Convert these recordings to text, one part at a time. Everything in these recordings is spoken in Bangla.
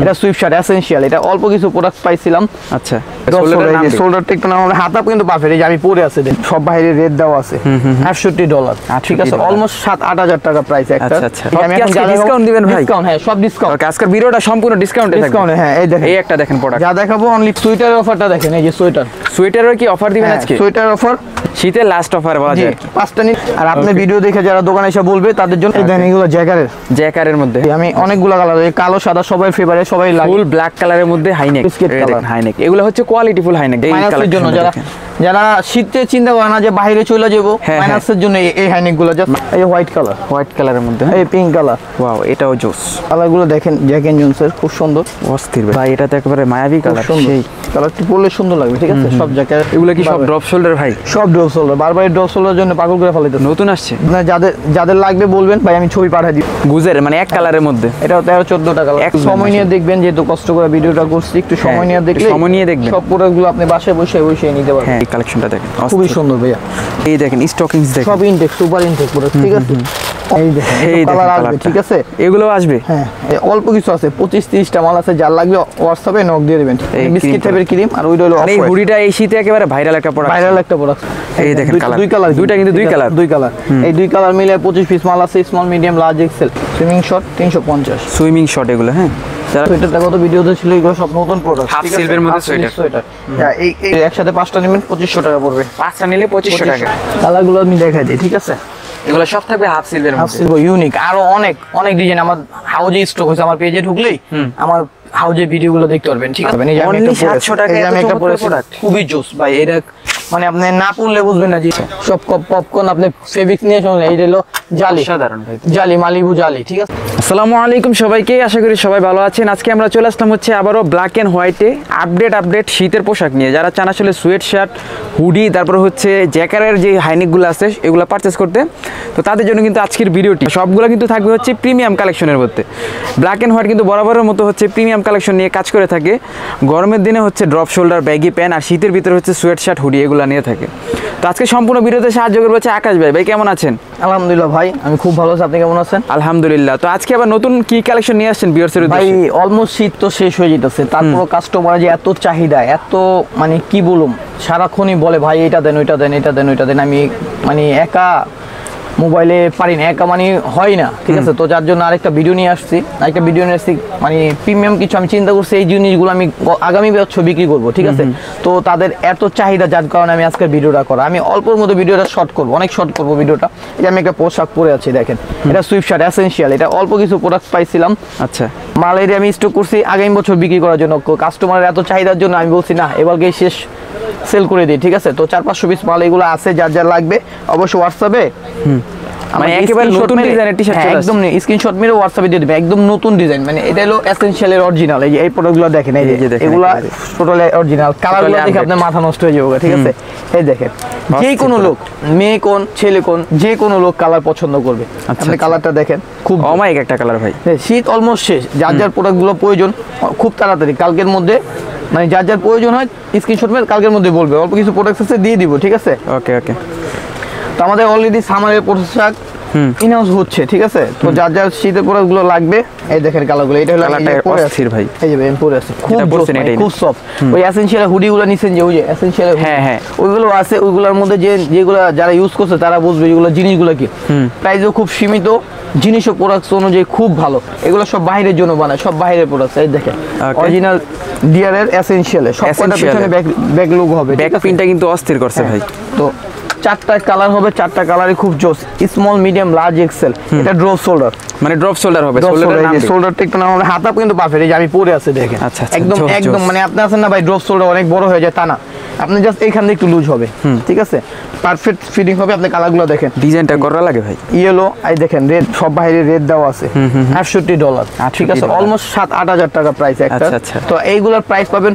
এটা সুইফট শার্ট এসেনশিয়াল, এটা অল্প কিছু প্রোডাক্ট পাইছিলাম। আচ্ছা, শোল্ডারটা একটু নাম, হাতা কিন্তু পারফেক্ট, এই যে আমি পরে আছে সব বাইরে রেট দেওয়া আছে $68, ঠিক আছে, অলমোস্ট 7-8 টাকা প্রাইস একটা। আচ্ছা, আমি এখন ডিসকাউন্ট দিবেন ভাই? ডিসকাউন্ট, হ্যাঁ সব ডিসকাউন্ট। ওকে, আজকের ভিডিওটা সম্পূর্ণ ডিসকাউন্টে থাকবে। ডিসকাউন্ট, হ্যাঁ এই দেখেন, এই একটা দেখেন প্রোডাক্ট যা দেখাবো অনলি সোয়েটারের অফারটা দেখেন, এই যে সোয়েটারের কি অফার দিবেন আজকে? সোয়েটার অফার, শীতের লাস্ট অফার বলা যায়। 5টা নিন, আর আপনি ভিডিও দেখে যারা দোকানে এসে বলবে তাদের জন্য এই দেখেন, এগুলো জ্যাকারের মধ্যে আমি অনেকগুলো কালার, কালো সাদা সবাই ফেভারিট, সবাই লাগে। ফুল ব্ল্যাক কালারের মধ্যে হাইনেক, হাইনেক, এগুলো হচ্ছে কোয়ালিটি ফুল হাইনেক। এই কালারের জন্য যারা শীতে চিন্তা করে না যে বাইরে চলে যাবো, মাইনাসের জন্য এই হাইনেক গুলো, এই হোয়াইট কালারের মধ্যে, এই পিঙ্ক কালার, ওয়াও এটাও জোস। কালারগুলো দেখেন, জ্যাক এন্ড জোনসের, খুব সুন্দর, অস্থির ভাই। এটা তো একেবারে মায়াবী কালার, সেই কালারটি পরলে সুন্দর লাগবে, ঠিক আছে। সব জ্যাকেট এগুলো কি সব ড্রপ শোল্ডার ভাই? সব ড্রপ শোল্ডার, বারবার ড্রপ শোল্ডারের জন্য পাগল করে ফেলাইতে নতুন আসছে। যাদের লাগবে বলবেন ভাই, আমি ছবি পাঠিয়ে দিই। গুজের মানে এক কালারের মধ্যে, এটা 13-14 টাকা। সময় নিয়ে দেখবেন, যেহেতু কষ্ট করে ভিডিওটা করছি, একটু সময় নিয়ে দেখলে, সময় নিয়ে দেখবেন, সব প্রোডাক্টগুলো আপনি বাসায় বসে নিতে পারবেন। হ্যাঁ, এই কালেকশনটা দেখেন, খুবই সুন্দর ভাইয়া। এই দেখেন স্টকিংস দেখেন, সব ইনটেক, সুপার ইনটেক প্রোডাক্ট, ঠিক আছে। এই দেখেন, এই কালার আসবে, ঠিক আছে, এগুলো আসবে। হ্যাঁ, অল্প কিছু আছে, 25-30টা মাল আছে, যার লাগবে হোয়াটসঅ্যাপে নক দিয়ে দিবেন। বিস্কিট টাইপের ক্রিম, আর ওইটা হলো এই হুডিটা এই শীতে একেবারে ভাইরাল একটা প্রোডাক্ট। এই দেখেন কালার, দুইটা কিন্তু দুই কালার। এই দুই কালার মিলে 25 পিস মাল আছে, small, medium, large, XL. Swimming short 350, swimming short এগুলো। হ্যাঁ, সোয়েটারটা কত ভিডিওতে ছিল, এগুলো সব নতুন প্রোডাক্ট, হাফ সিলভারের মধ্যে সোয়েটার। হ্যাঁ, এই একসাথে 5টা নেবেন, 2500 টাকা পড়বে। 5টা নিলে 2500 টাকা। কালারগুলো আমি দেখাই দিই, ঠিক আছে। এগুলো সব থাকবে হাফ সিলভারের মধ্যে, হাফ সিলভার ইউনিক, আরো অনেক ডিজাইন আমার হাউজে স্টক হয়েছে। আমার পেজে ঢুকলেই আমার হাউজে ভিডিওগুলো দেখতে পারবেন, ঠিক আছে। অনলি 700 টাকায় আমি একটা প্রোডাক্ট, খুবই জোস ভাই। এটা মানে আপনি না পড়লে বুঝবেন না যে সব পপকর্ন আপনি ফেব্রিক নিয়ে শুনলেন, এই হলো জালি, সাধারণ জালি, মালিবু জালি, ঠিক আছে। আসসালামু আলাইকুম সবাইকে, আশা করি সবাই ভালো আছেন। আজকে আমরা চলে আসলাম হচ্ছে আবারও ব্ল্যাক এন্ড হোয়াইটে আপডেট শীতের পোশাক নিয়ে। যারা চান আসলে সোয়েট শার্ট, হুডি, তারপর হচ্ছে জ্যাকারের যে হাইনেকগুলো আছে এগুলো পারচেস করতে, তো তাদের জন্য কিন্তু আজকের ভিডিওটি সবগুলো কিন্তু থাকবে হচ্ছে প্রিমিয়াম কালেকশনের মধ্যে। ব্ল্যাক এন্ড হোয়াইট কিন্তু বরাবরের মতো হচ্ছে প্রিমিয়াম কালেকশন নিয়ে কাজ করে থাকে। গরমের দিনে হচ্ছে ড্রপ শোল্ডার, ব্যাগি প্যান্ট, আর শীতের ভিতরে হচ্ছে সোয়েট শার্ট, হুডি এগুলো নিয়ে থাকে। তো আজকে সম্পূর্ণ ভিডিওতে সাহায্য করবে হচ্ছে আকাশ ভাই। ভাই কেমন আছেন? আলহামদুলিল্লাহ ভাই, আমি খুব ভালো আছি, আপনি কেমন আছেন? আলহামদুলিল্লাহ। তো আজকে আবার নতুন কি কালেকশন নিয়ে আসছেন ভিউয়ার্সের উদ্দেশ্যে? ভাই অলমোস্ট শীত তো শেষ হয়ে যেতেছে, তারপর কাস্টমার যে এত চাহিদা, এত মানে কি বলুম, সারাক্ষণই বলে ভাই এটা দেন, ওইটা দেন, এটা দেন, ওইটা দেন। আমি মানে একা মোবাইলে পারি না, একা মানে হয় না, ঠিক আছে। তো যার জন্য আরেকটা ভিডিও নিয়ে আসছি, মানে প্রিমিয়াম কিছু আমি চিন্তা করছি, এই জিনিসগুলো আমি আগামী বছর বিক্রি করবো, ঠিক আছে। তো তাদের এত চাহিদা, যার কারণে আমি আজকে ভিডিওটা করা। আমি অল্পর মধ্যে ভিডিওটা শর্ট করবো, অনেক শর্ট করবো ভিডিওটা। এই যে আমি একটা পোশাক পরে আছি, দেখেন, এটা সুইফট শার্ট এসেনশিয়াল, এটা অল্প কিছু প্রোডাক্ট পাইছিলাম। আচ্ছা, মালের আমি স্টক করছি আগামী বছর বিক্রি করার জন্য। কাস্টমারের এত চাহিদার জন্য আমি বলছি না, এবারকে শেষ সেল করে দিই, ঠিক আছে। তো 400-500 পিস মাল এগুলো আছে, যার লাগবে অবশ্যই হোয়াটসঅ্যাপে মানে একেবারে নতুন ডিজাইনের টি-শার্ট চলে আসছে, একদম স্ক্রিনশট মেরে হোয়াটসঅ্যাপে দিয়ে দিবেন, একদম নতুন ডিজাইন। মানে এটা হলো এসেনশিয়ালের অরিজিনাল। এই যে এই প্রোডাক্টগুলো দেখেন, এই যে এগুলা টোটালি অরিজিনাল। কালারগুলো দেখে আপনার মাথা নষ্ট হয়ে যাবে, ঠিক আছে। এই দেখেন, যে কোনো লোক, মেয়ে কোন ছেলে কোন, যে কোনো লোক কালার পছন্দ করবে। আপনি কালারটা দেখেন, খুব অমায়িক একটা কালার ভাই। শীত অলমোস্ট শেষ, যার প্রোডাক্টগুলো প্রয়োজন খুব তাড়াতাড়ি কালকের মধ্যে, মানে যার প্রয়োজন হয় স্ক্রিনশট মেরে কালকের মধ্যে বলবে, অল্প কিছু প্রোডাক্ট আছে দিয়ে দিব, ঠিক আছে। ওকে। তো আমাদের অলরেডি সামারের পোশাক ইনহাউস হচ্ছে, ঠিক আছে। তো যার শীতের প্রোডাক্টগুলো লাগবে, এই দেখেন কালারগুলো, এটা হলো অস্থির ভাই, এই যে পরে আছে, খুব সফট। ওই এসেনশিয়াল হুডিগুলো নিছেন, যে ওই যে এসেনশিয়াল, হ্যাঁ ওইগুলো আছে, ওইগুলোর মধ্যে যেগুলো যারা ইউজ করছে তারা বুঝবে যেগুলো জিনিসগুলো কি। প্রাইসও খুব সীমিত, জিনিসও প্রোডাক্ট অনুযায়ী খুব ভালো। এগুলো সব বাইরের জন্য বানায়, সব বাইরের প্রোডাক্ট। এই দেখেন অরিজিনাল ডিয়ারের এসেনশিয়ালের সবকটা পিছনে ব্যাক লুক হবে, ব্যাক প্রিন্টটা কিন্তু অস্থির করছে ভাই। তো 4টা কালার হবে, 4টা কালারই খুব জোস, স্মল, মিডিয়াম, লার্জ, এক্সেল। এটা ড্রপ শোল্ডার, মানে ড্রপ শোল্ডার হবে। শোল্ডারটা একটু নাম, হাতা কিন্তু পারফেক্ট, এই যে আমি পরে আছে দেখেন। আচ্ছা, একদম মানে আপনি আছেন না ভাই, ড্রপ শোল্ডার অনেক বড় হয়ে যায় তা না, আপনি জাস্ট এইখান থেকে একটু লুজ হবে, ঠিক আছে, পারফেক্ট ফিটিং হবে। আপনি কালারগুলো দেখেন, ডিজাইনটা করা লাগে ভাই। ইয়েলো, এই দেখেন রেড, সব বাইরে রেড দেওয়া আছে, $68, ঠিক আছে, অলমোস্ট 7-8 টাকা প্রাইস একটা। তো এইগুলোর প্রাইস পাবেন,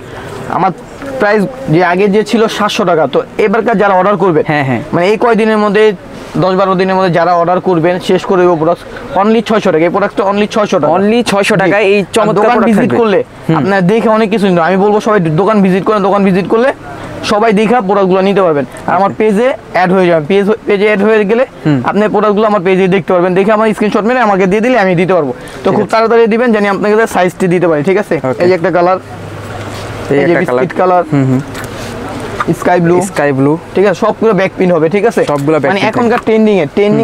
আমার প্রাইস যে আগে যে ছিল 700 টাকা। তো এবারকার যারা অর্ডার করবে, মানে এই কয়দিনের মধ্যে 10-12 দিনের মধ্যে যারা অর্ডার করবেন, শেষ করে দেবো প্রোডাক্ট অনলি 600 টাকা। এই প্রোডাক্টটা অনলি 600 টাকা, অনলি 600 টাকায় এই চমৎকার দোকান ভিজিট করলে আপনার দেখে অনেক কিছু। আমি বলবো সবাই দোকান ভিজিট করেন, দোকান ভিজিট করলে সবাই দেখা প্রোডাক্টগুলো নিতে পারবেন। আর আমার পেজে অ্যাড হয়ে যাবে, পেজে অ্যাড হয়ে গেলে আপনি প্রোডাক্টগুলো আমার পেজে দেখতে পারবেন, দেখে আমার স্ক্রিনশট মেরে আমাকে দিয়ে দিলে আমি দিতে পারবো। তো খুব তাড়াতাড়ি দিবেন জানি আপনাকে সাইজটি দিতে পারি, ঠিক আছে? এই যে একটা কালার, এই যে বিস্কিট কালার, স্কাই ব্লু, ঠিক আছে? সবগুলো ব্যাক প্রিন্ট হবে, ঠিক আছে? সবগুলো মানে এখনকার ট্রেন্ডিং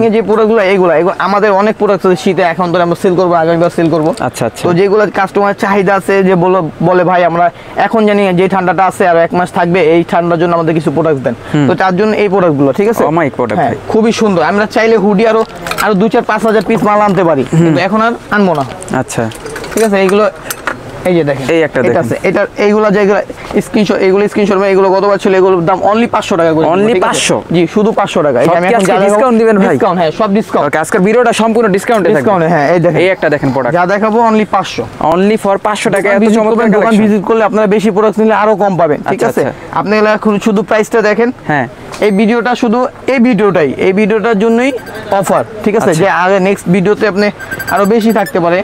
এ যে প্রোডাক্টগুলো এগুলো আমাদের অনেক প্রোডাক্ট আছে শীতে, এখন তো আমরা সেল করবো, আগামীবার সেল করবো। আচ্ছা আচ্ছা। তো যেগুলো কাস্টমার চাহিদা আছে, যে বলে ভাই আমরা এখন জানি যে ঠান্ডাটা আছে আর 1 মাস থাকবে, এই ঠান্ডার জন্য আমাদের কিছু প্রোডাক্ট দেন, তো তার জন্য এই প্রোডাক্টগুলো, ঠিক আছে? অমাইক প্রোডাক্ট, হ্যাঁ, খুবই সুন্দর। আমরা চাইলে হুডি আরো 2-4-5 হাজার পিস মাল আনতে পারি, কিন্তু এখন আর আনবো না। আচ্ছা, ঠিক আছে? এইগুলো এই যে দেখেন, এই একটা দেখেন, এটা এইগুলো যেগুলো স্ক্রিনশট এগুলো গতবার ছিল, এগুলোর দাম অনলি 500 টাকা করে। অনলি 500? জি, শুধু 500 টাকা। এই আমি এখন ডিসকাউন্ট দিবেন ভাই? ডিসকাউন্ট, হ্যাঁ, সব ডিসকাউন্ট। ওকে, আজকের ভিডিওটা সম্পূর্ণ ডিসকাউন্টে থাকবে। ডিসকাউন্ট, হ্যাঁ, এই দেখেন, এই একটা দেখেন প্রোডাক্ট যা দেখাবো অনলি 500, অনলি ফর 500 টাকা। এত চমৎকার দোকান কালেকশন। ভিজিট করলে আপনারা বেশি প্রোডাক্ট নিলে আরো কম পাবেন, ঠিক আচ্ছা, আছে? আচ্ছা। আপনারা এখন শুধু প্রাইসটা দেখেন। হ্যাঁ, এই ভিডিওটা শুধু এই ভিডিওটার জন্যই অফার, ঠিক আছে? যে আগে নেক্সট ভিডিওতে আপনি আরো বেশি থাকতে পারে।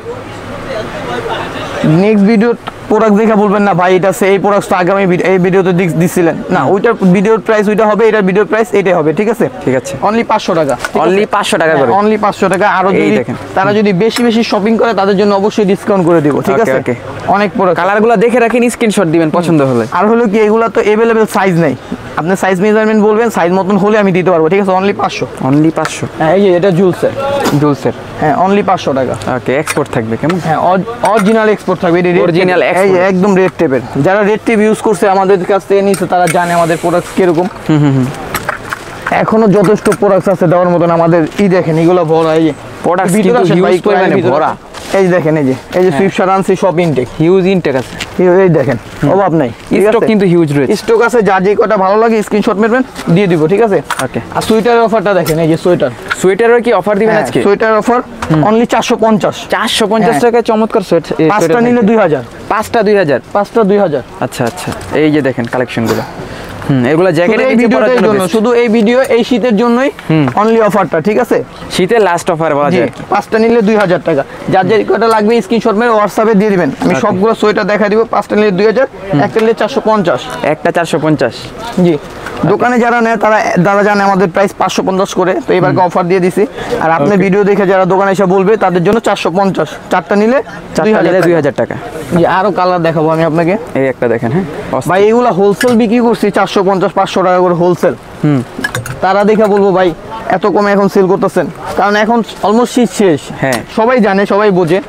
নেক্সট ভিডিও প্রোডাক্ট দেখে বলবেন না ভাই এটা এই প্রোডাক্ট তো আগামী এই ভিডিওতে দিছিলেন না, ওইটার ভিডিওর প্রাইস ওইটা হবে, এটার ভিডিওর প্রাইস এটাই হবে, ঠিক আছে? ঠিক আছে, অনলি 500 টাকা, অনলি 500 টাকা করে, অনলি 500 টাকা। আরো এই যদি দেখেন, তারা যদি বেশি শপিং করে তাদের জন্য অবশ্যই ডিসকাউন্ট করে দিব, ঠিক আছে? অনেক প্রোডাক্ট, কালারগুলো দেখে রাখেন, স্ক্রিনশট দিবেন পছন্দ হলে। আর হলো কি, এগুলা তো अवेलेबल সাইজ নাই, আপনি সাইজ মেজারমেন্ট বলবেন, সাইজ মতন হলে আমি দিতে পারবো, ঠিক আছে? Only 500, only 500। হ্যাঁ, এই যে এটা জুলসের, হ্যাঁ, অনলি 500 টাকা। ওকে, এক্সপোর্ট থাকবে কেমন? হ্যাঁ, অরিজিনাল এক্সপোর্ট থাকবে, এটা Original export। এই যে একদম রেড টেপের। যারা রেড টেপ ইউজ করছে আমাদের কাছ থেকে নিছে, তারা জানে আমাদের প্রোডাক্ট কিরকম। এখনো যথেষ্ট প্রোডাক্ট আছে দেওয়ার মতন আমাদের। দেখেন এগুলো ভরা, এই যে প্রোডাক্ট ভিতরে কিন্তু আসেন ভাই, হিউজ পরিমাণে ভরা। এই যে দেখেন, এই যে সুইফট আনছি সব ইনটেক, হিউজ ইনটেক আছে। এই দেখেন, অভাব নাই, স্টক কিন্তু হিউজ রয়েছে। স্টক আছে, যা যে কটা ভালো লাগে স্ক্রিনশট মেরবেন, দিয়ে দিব, ঠিক আছে? ওকে। আর সুইটারের অফারটা দেখেন, এই যে সোয়েটারের কি অফার দিবেন আজকে? সুইটার অফার অনলি 450, 450 টাকায় চমৎকার সোয়েটার। 5টা নিলে 2000, 5টা 2000, 5টা 2000। আচ্ছা আচ্ছা, এই যে দেখেন কালেকশনগুলো। এগুলা জ্যাকেটের এই ভিডিওটার জন্য, শুধু এই ভিডিও এই শীতের জন্যই অনলি অফারটা, ঠিক আছে? শীতের লাস্ট অফার বলা যায়। 5টা নিলে 2000 টাকা। যার যে কটা লাগবে স্ক্রিনশট মেরে হোয়াটসঅ্যাপে দিয়ে দিবেন, আমি সবগুলো সোয়েটার দেখা দিব। 5টা নিলে 2000, একটা নিলে 450, একটা 450। জি, দোকানে যারা নেয় তারা জানে আমাদের প্রাইস 550 করে, তো এবারকে অফার দিয়ে দিছি। আর আপনি ভিডিও দেখে যারা দোকানে এসে বলবে তাদের জন্য 450, 4টা নিলে 2000 টাকা। জি, আরো কালার দেখাবো আমি আপনাকে। এই একটা দেখেন, হ্যাঁ ভাই, এগুলা হোলসেল বিক্রি করছি 450-500 টাকা করে হোলসেল। তারা দেখে বলবো ভাই এত কমে এখন সেল করতেছেন, কারণ এখন অলমোস্ট শীত শেষ। হ্যাঁ, সবাই জানে, সবাই বোঝে